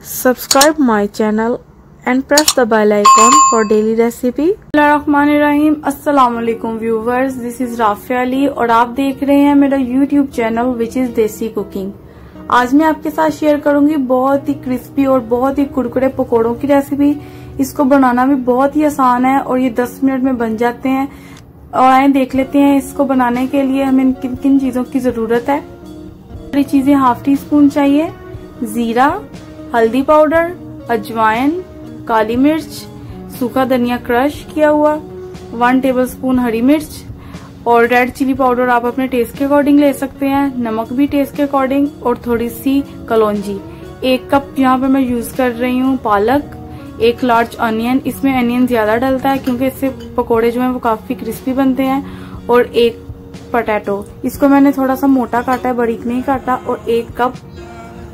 Subscribe my channel and press the bell icon for daily recipe. बिस्मिल्लाहिर्रहमानिर्रहीम। अस्सलाम वालेकुम viewers, this is Rafia Ali और आप देख रहे हैं मेरा YouTube channel which is Desi Cooking. आज मैं आपके साथ शेयर करूंगी बहुत ही क्रिस्पी और बहुत ही कुरकुरे पकोड़ों की रेसिपी। इसको बनाना भी बहुत ही आसान है और ये 10 मिनट में बन जाते हैं। और आए देख लेते हैं इसको बनाने के लिए हमें किन किन चीजों की जरूरत है। सारी चीजें हाफ टी स्पून चाहिए, जीरा, हल्दी पाउडर, अजवाइन, काली मिर्च, सूखा धनिया क्रश किया हुआ, 1 टेबलस्पून हरी मिर्च और रेड चिली पाउडर आप अपने टेस्ट के अकॉर्डिंग ले सकते हैं, नमक भी टेस्ट के अकॉर्डिंग और थोड़ी सी कलौंजी। 1 कप यहाँ पे मैं यूज कर रही हूँ पालक, 1 लार्ज अनियन, इसमें अनियन ज्यादा डलता है क्योंकि इससे पकोड़े जो है वो काफी क्रिस्पी बनते हैं, और 1 पोटैटो, इसको मैंने थोड़ा सा मोटा काटा है, बारीक नहीं काटा, और 1 कप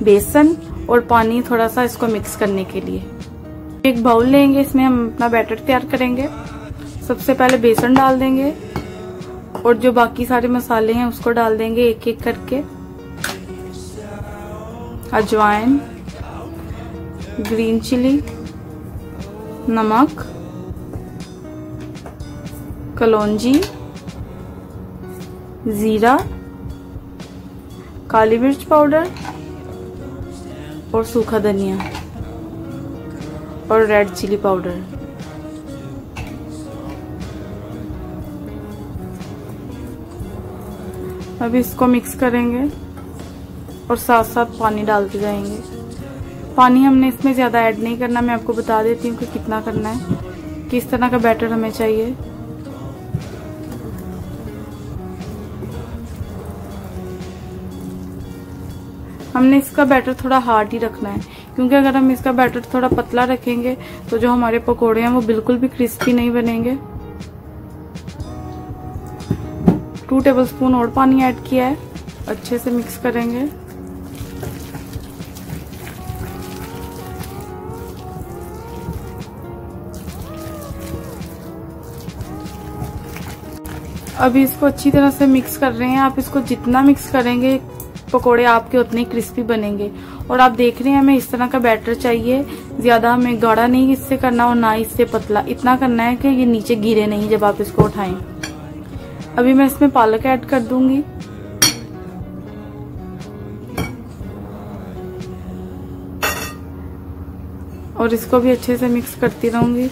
बेसन और पानी थोड़ा सा इसको मिक्स करने के लिए। एक बाउल लेंगे, इसमें हम अपना बैटर तैयार करेंगे। सबसे पहले बेसन डाल देंगे और जो बाकी सारे मसाले हैं उसको डाल देंगे एक एक करके। अजवाइन, ग्रीन चिली, नमक, कलौंजी, जीरा, काली मिर्च पाउडर और सूखा धनिया और रेड चिली पाउडर। अभी इसको मिक्स करेंगे और साथ साथ पानी डालते जाएंगे। पानी हमने इसमें ज्यादा ऐड नहीं करना, मैं आपको बता देती हूँ कि कितना करना है, किस तरह का बैटर हमें चाहिए। हमने इसका बैटर थोड़ा हार्ड ही रखना है क्योंकि अगर हम इसका बैटर थोड़ा पतला रखेंगे तो जो हमारे पकोड़े हैं वो बिल्कुल भी क्रिस्पी नहीं बनेंगे। 2 टेबलस्पून और पानी ऐड किया है, अच्छे से मिक्स करेंगे। अभी इसको अच्छी तरह से मिक्स कर रहे हैं। आप इसको जितना मिक्स करेंगे पकोड़े आपके उतने क्रिस्पी बनेंगे। और आप देख रहे हैं हमें इस तरह का बैटर चाहिए, ज्यादा हमें गाढ़ा नहीं इससे करना और ना इससे पतला, इतना करना है कि ये नीचे गिरे नहीं जब आप इसको उठाएं। अभी मैं इसमें पालक ऐड कर दूंगी। और इसको भी अच्छे से मिक्स करती रहूंगी।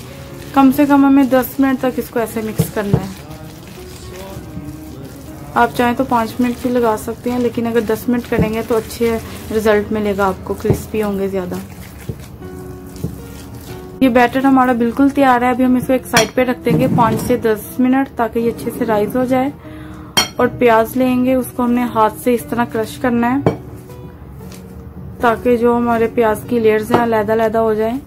कम से कम हमें 10 मिनट तक इसको ऐसे मिक्स करना है। आप चाहें तो 5 मिनट भी लगा सकते हैं, लेकिन अगर 10 मिनट करेंगे तो अच्छे रिजल्ट मिलेगा आपको, क्रिस्पी होंगे ज्यादा। ये बैटर हमारा बिल्कुल तैयार है। अभी हम इसको एक साइड पे रख देंगे 5 से 10 मिनट ताकि ये अच्छे से राइज हो जाए। और प्याज लेंगे, उसको हमने हाथ से इस तरह क्रश करना है ताकि जो हमारे प्याज की लेयर्स हैं अलग-अलग हो जाए।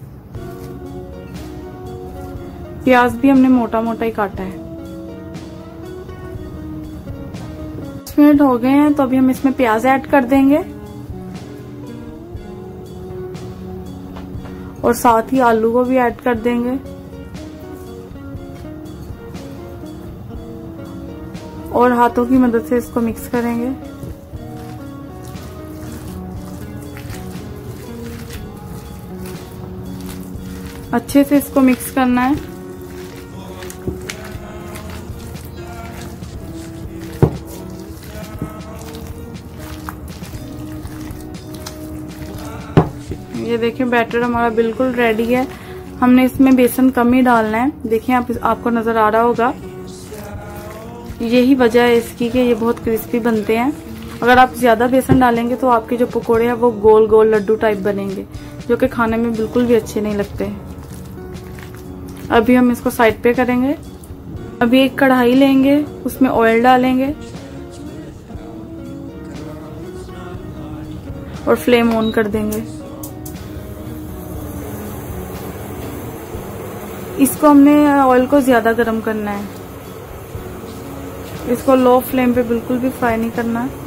प्याज भी हमने मोटा मोटा ही काटा है। 10 मिनट हो गए हैं तो अभी हम इसमें प्याज ऐड कर देंगे और साथ ही आलू को भी ऐड कर देंगे। और हाथों की मदद से इसको मिक्स करेंगे। अच्छे से इसको मिक्स करना है। ये देखिए बैटर हमारा बिल्कुल रेडी है। हमने इसमें बेसन कम ही डालना है। देखिए आपको नजर आ रहा होगा, यही वजह है इसकी कि ये बहुत क्रिस्पी बनते हैं। अगर आप ज्यादा बेसन डालेंगे तो आपके जो पकोड़े हैं वो गोल गोल लड्डू टाइप बनेंगे, जो कि खाने में बिल्कुल भी अच्छे नहीं लगते। अभी हम इसको साइड पे करेंगे। अभी एक कढ़ाई लेंगे, उसमें ऑयल डालेंगे और फ्लेम ऑन कर देंगे। इसको हमने ऑयल को ज्यादा गर्म करना है, इसको लो फ्लेम पे बिल्कुल भी फ्राई नहीं करना है।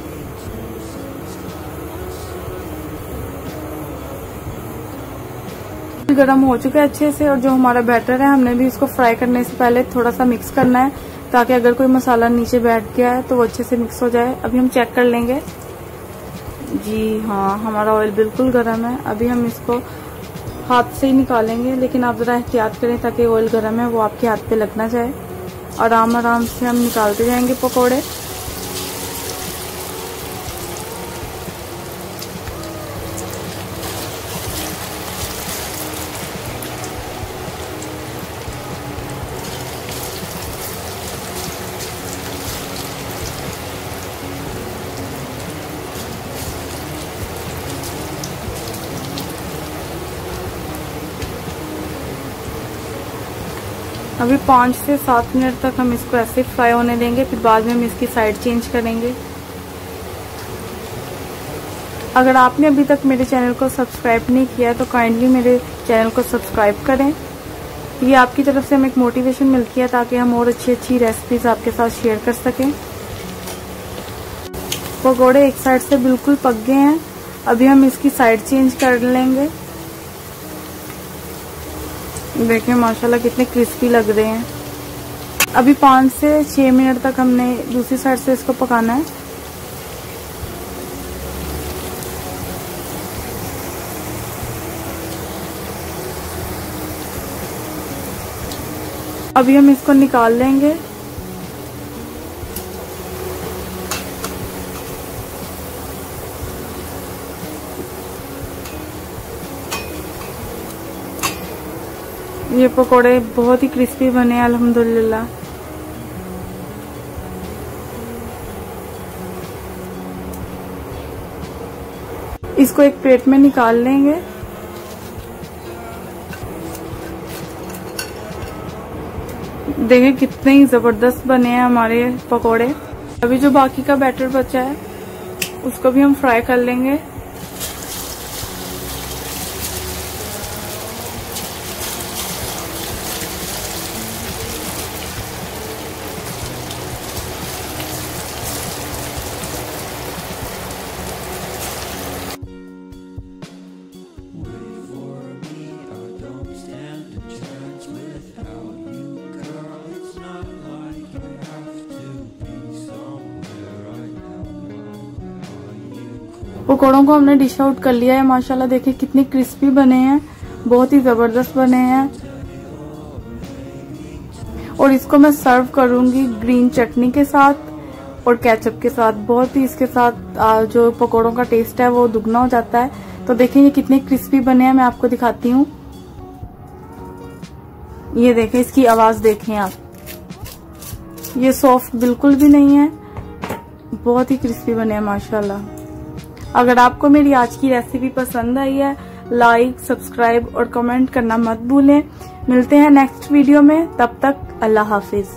गरम हो चुका है अच्छे से और जो हमारा बैटर है हमने भी इसको फ्राई करने से पहले थोड़ा सा मिक्स करना है ताकि अगर कोई मसाला नीचे बैठ गया है तो वो अच्छे से मिक्स हो जाए। अभी हम चेक कर लेंगे। जी हाँ, हमारा ऑयल बिल्कुल गर्म है। अभी हम इसको हाथ से ही निकालेंगे, लेकिन आप ज़रा एहतियात करें ताकि ऑयल गर्म है वो आपके हाथ पे लग ना जाए। आराम आराम से हम निकालते जाएंगे पकोड़े। अभी 5 से 7 मिनट तक हम इसको ऐसे फ्राई होने देंगे, फिर बाद में हम इसकी साइड चेंज करेंगे। अगर आपने अभी तक मेरे चैनल को सब्सक्राइब नहीं किया तो काइंडली मेरे चैनल को सब्सक्राइब करें। ये आपकी तरफ से हमें एक मोटिवेशन मिलती है ताकि हम और अच्छी अच्छी रेसिपीज आपके साथ शेयर कर सकें। पकौड़े एक साइड से बिल्कुल पक गए हैं, अभी हम इसकी साइड चेंज कर लेंगे। देखें माशाल्लाह कितने क्रिस्पी लग रहे हैं। अभी 5 से 6 मिनट तक हमने दूसरी साइड से इसको पकाना है। अभी हम इसको निकाल लेंगे। ये पकोड़े बहुत ही क्रिस्पी बने हैं अल्हम्दुलिल्लाह। इसको एक प्लेट में निकाल लेंगे। देखिए कितने ही जबरदस्त बने हैं हमारे पकोड़े। अभी जो बाकी का बैटर बचा है उसको भी हम फ्राई कर लेंगे। पकौड़ों को हमने डिश आउट कर लिया है। माशाल्लाह देखिए कितने क्रिस्पी बने हैं, बहुत ही जबरदस्त बने हैं। और इसको मैं सर्व करूंगी ग्रीन चटनी के साथ और केचप के साथ। बहुत ही इसके साथ जो पकौड़ों का टेस्ट है वो दुगना हो जाता है। तो देखिए ये कितने क्रिस्पी बने हैं, मैं आपको दिखाती हूँ। ये देखें, इसकी आवाज देखें आप, ये सॉफ्ट बिल्कुल भी नहीं है, बहुत ही क्रिस्पी बने हैं माशाल्लाह। अगर आपको मेरी आज की रेसिपी पसंद आई है, लाइक, सब्सक्राइब और कमेंट करना मत भूलें। मिलते हैं नेक्स्ट वीडियो में, तब तक अल्लाह हाफिज।